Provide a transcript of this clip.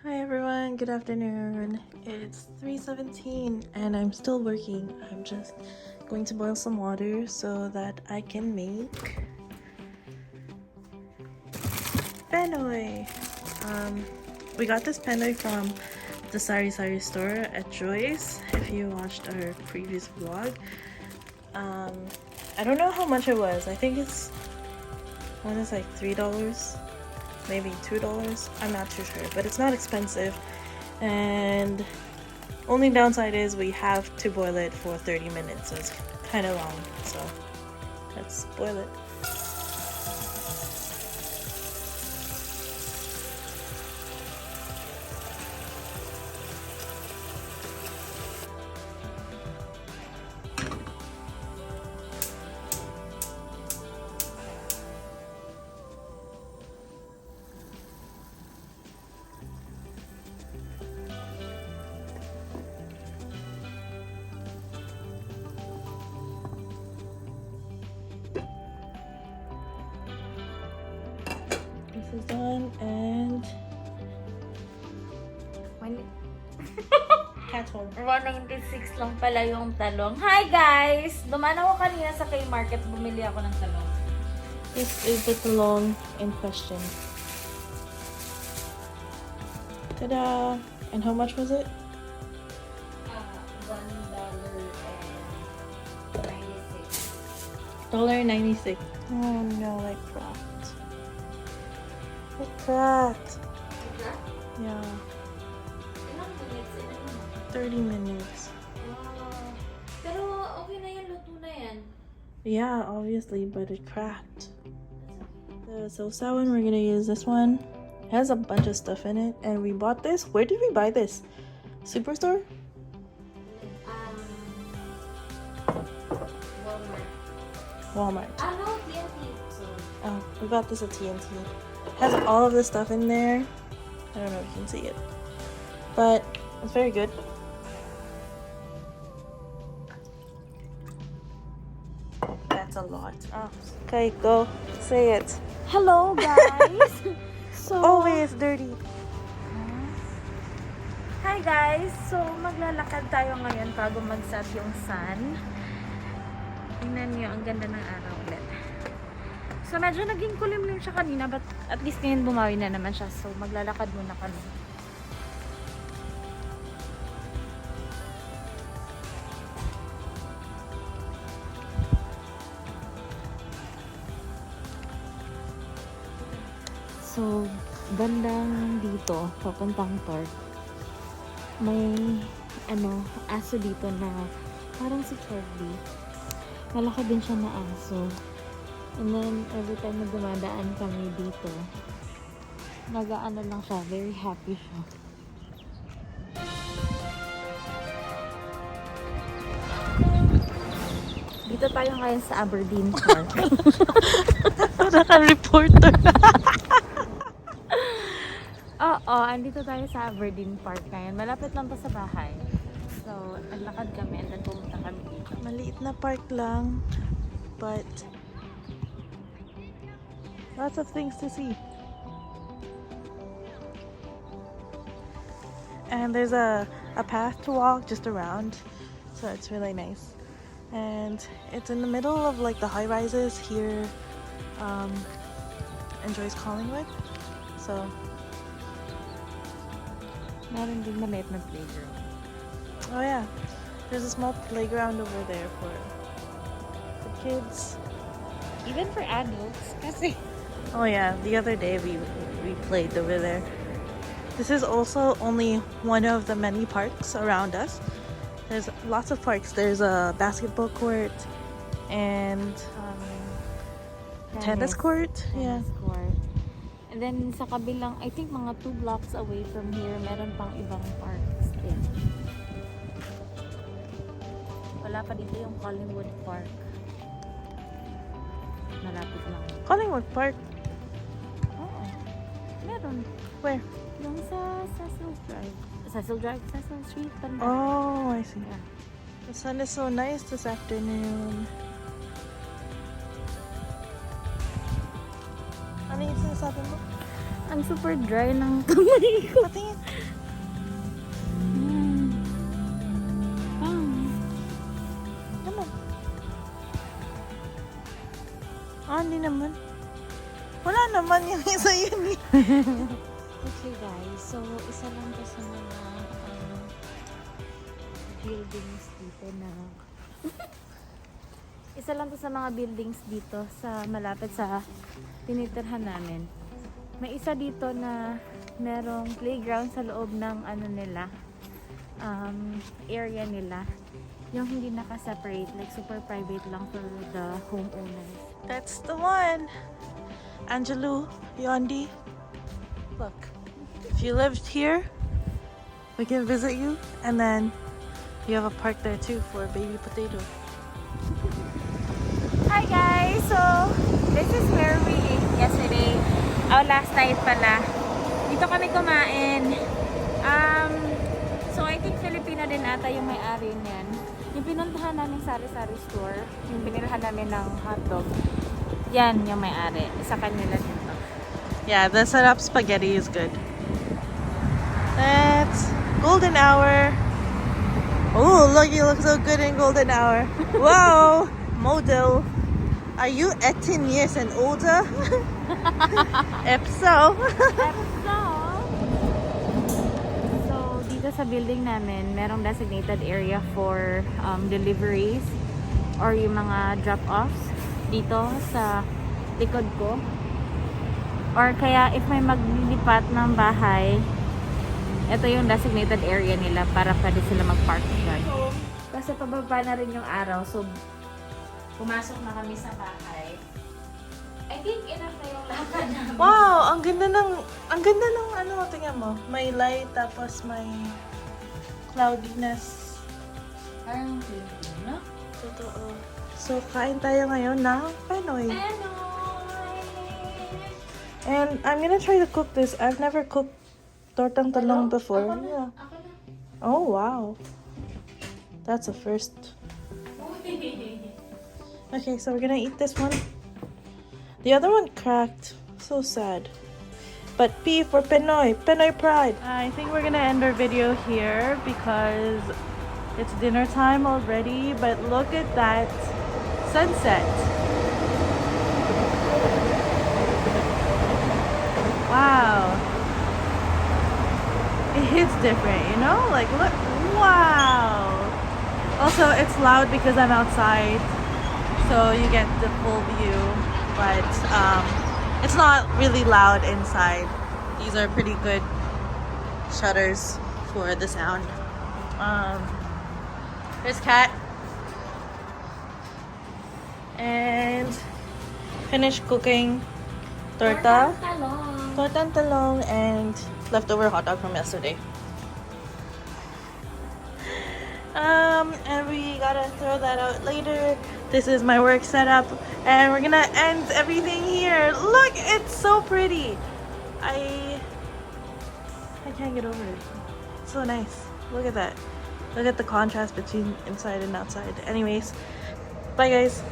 Hi everyone, good afternoon. It's 3:17 and I'm still working. I'm just going to boil some water so that I can make penoy. We got this penoy from the Sari Sari store at Joyce, if you watched our previous vlog. I don't know how much it was. I think it's like $3. Maybe $2. I'm not too sure, but it's not expensive. And only downside is we have to boil it for 30 minutes, so it's kind of long. So let's boil it. This is done and cat's home. 196 lang pala yung talong. Hi guys! Dumaan ako kanina sa K-Market. Bumili ako ng talong. This is the talong in question. Ta-da! And how much was it? $1.96. Oh no, I cracked. It cracked. Yeah. 30 minutes. Pero okay na yan, luto na yan. Yeah, obviously, but it cracked. The sausawan, we're gonna use this one. It has a bunch of stuff in it, and we bought this. Where did we buy this? Superstore? Walmart. Ano? TNT. Oh, we got this at TNT. Has all of this stuff in there. I don't know if you can see it, but it's very good. That's a lot. Oh, okay, go say it. Hello guys! So, Always dirty. hi guys! So, maglalakad tayo ngayon bago mag-set yung sun. Tingnan niyo, ang ganda ng araw ulit. So, medyo naging kulimlim siya kanina, but at least ngayon bumawi na naman siya. So, maglalakad muna kami. So, bandang dito, papuntang park. May, aso dito na parang si Charlie. Malaki din siya na aso. And then, every time na dumadaan kami dito, nag-aano lang siya, very happy siya. Dito tayo ngayon sa Aberdeen Park. Naka-reporter. Oo, andito tayo sa Aberdeen Park ngayon. Malapit lang to sa bahay. So, naglakad kami and then pumunta kami dito. Maliit na park lang, but lots of things to see. And there's a path to walk just around, so it's really nice. And it's in the middle of like the high rises here in Joyce Collingwood. So Meron din maliit na playground. oh yeah, there's a small playground over there for kids. Even for adults, kasi Oh yeah, the other day we played over there. This is also only one of the many parks around us. There's lots of parks. There's a basketball court and tennis court. Yeah. Tennis court. And then sa kabilang, I think mga 2 blocks away from here, meron pang ibang parks din. Wala pa dito yung Collingwood Park. Malapit lang. Collingwood Park. Oo. Meron. Where? Yung sa Cecil Drive. Cecil Street. Banda. Oh, I see. Yeah. The sun is so nice this afternoon. Ano yung sinasabi mo? Ang super dry ng kamay ko. Patingin. hindi naman. Wala naman yung isa yun eh. Okay guys, so isa lang to sa mga buildings dito na isa lang to sa mga buildings dito sa malapit sa tinitirhan namin. May isa dito na merong playground sa loob ng ano nila, area nila. Yung hindi naka-separate, like super private lang for the homeowners. That's the one. Angelou, Yondi. Look, if you lived here, we can visit you, and then you have a park there too for baby potato. Hi guys! So, this is where we ate yesterday. Last night pala. Dito kami kumain. So, I think Filipino din ata yung may-ari niyan. Yung pinuntahan namin sari-sari store, yung binilhan namin ng hotdog, yan yung may-ari. Sa kanila dito. Yeah, the setup spaghetti is good. That's golden hour. Oh, look, you look so good in golden hour. Wow, model. Are you 18 years and older? If so. So, dito sa building namin, merong designated area for deliveries or yung mga drop-offs dito sa likod ko. Or kaya if may maglilipat ng bahay, ito yung designated area nila para pwede sila mag-park dyan. Kasi pababa na rin yung araw, so pumasok na kami sa bahay. I think enough na yung lakad namin. Wow, ang ganda ng ano, tingnan mo. May light, tapos may cloudiness. Parang clean, no? Totoo. So, kain tayo ngayon ng penoy. Penoy! And I'm gonna try to cook this. I've never cooked tortang talong before. Ako na, Yeah. ako na. Oh, wow. That's a first. Okay, so we're gonna eat this one. The other one cracked. So sad. But P for Pinoy. Pinoy pride. I think we're gonna end our video here because it's dinner time already. But look at that sunset. Wow. It hits different, you know? Like, look. Wow. Also, it's loud because I'm outside. So you get the full view, but it's not really loud inside. These are pretty good shutters for the sound. There's Cat. And finished cooking torta, tortang talong, and leftover hot dog from yesterday. And we gotta throw that out later. This is my work setup, and we're gonna end everything here. Look, it's so pretty. I can't get over it. So nice. Look at that. Look at the contrast between inside and outside. Anyways, bye guys.